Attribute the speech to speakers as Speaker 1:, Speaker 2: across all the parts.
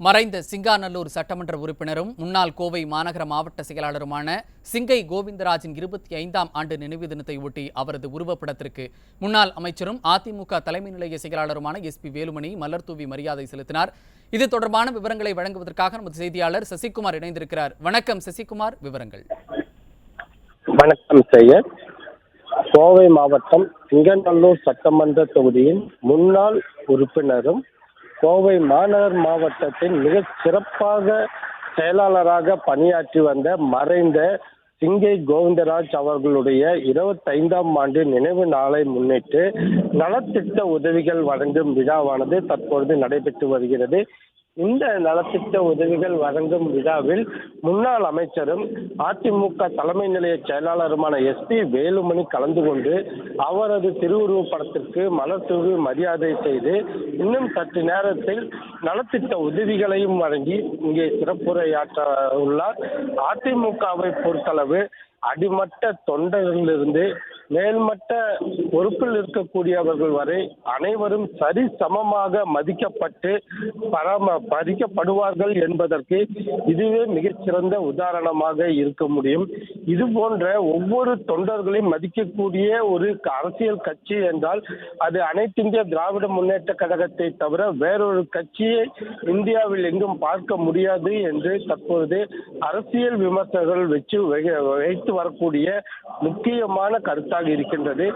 Speaker 1: மறைந்த சிங்காநல்லூர் சட்டமன்ற உறுப்பினரும் முன்னாள் கோவை மாநகர மாவட்ட செயலாளருமான சிங்கை கோவிந்தராஜின் 25ஆம் ஆண்டு நினைவு தினத்தை ஒட்டி அவரது உருவப்படத்திற்கு முன்னாள் அமைச்சரும் அதிமுக தலைமை நிலைய செயலாளருமான SP வேலுமணி மலர் தூவி மரியாதை செலுத்தினார். இது தொடர்பான விவரங்களை வழங்குவதற்காக நமது செய்தியாளர் சசிகுமார் இணைந்திருக்கிறார். வணக்கம் சசிகுமார், விவரங்கள்.
Speaker 2: வணக்கம் செய்யர். கோவை மாவட்டம் சிங்கநல்லூர் சட்டமன்ற தொகுதியின் முன்னாள் உறுப்பினரும் கோவை மாநகர் மாவட்டத்தின் மிக சிறப்பாக செயலாளராக பணியாற்றி வந்த மறைந்த சிங்கை கோவிந்தராஜ் அவர்களுடைய 25ஆம் ஆண்டு நினைவு நாளை முன்னிட்டு நலத்திட்ட உதவிகள் வழங்கும் விழாவானது தற்பொழுது நடைபெற்று வருகிறது. இந்த நலத்திட்ட உதவிகள் வழங்கும் விழாவில் முன்னாள் அமைச்சரும் அதிமுக தலைமை நிலைய செயலாளருமான SP வேலுமணி கலந்து கொண்டு அவரது திருவுருவப் படத்திற்கு மலர் தூவி மரியாதை செய்து இன்னும் சற்று நேரத்தில் நலத்திட்ட உதவிகளையும் வழங்கி இங்கே சிறப்புரையாற்ற உள்ளார். அதிமுகவை பொறுத்தளவு அடிமட்ட தொண்டர்களிலிருந்து மேல்மட்ட பொறுப்பில் இருக்கக்கூடியவர்கள் வரை அனைவரும் சரி சமமாக மதிக்கப்படுவார்கள் என்பதற்கு இதுவே மிகச்சிறந்த உதாரணமாக இருக்க முடியும். இது போன்ற ஒவ்வொரு தொண்டர்களையும் மதிக்கக்கூடிய ஒரு அரசியல் கட்சி என்றால் அது அனைத்து இந்திய திராவிட முன்னேற்ற கழகத்தை தவிர வேறொரு கட்சியை இந்தியாவில் எங்கும் பார்க்க முடியாது என்று தற்பொழுது அரசியல் விமர்சகர்கள் வைத்து வரக்கூடிய முக்கியமான கருத்தாக இருக்கின்றது.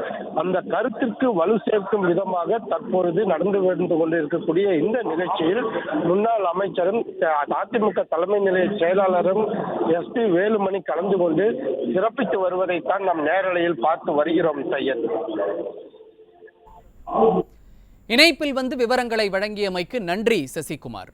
Speaker 2: அந்த கருத்திற்கு வலு சேர்க்கும் விதமாக தற்பொழுது நடந்து வந்து கொண்டிருக்கக்கூடிய இந்த நிகழ்ச்சியில் முன்னாள் அமைச்சரும் அதிமுக தலைமை நிலைய செயலாளரும் SP வேலுமணி கலந்து கொண்டு சிறப்பித்து வருவதைத்தான் நாம் நேரலையில் பார்த்து வருகிறோம். சையத்,
Speaker 1: இணைப்பில் வந்து விவரங்களை வழங்கியமைக்கு நன்றி சசிகுமார்.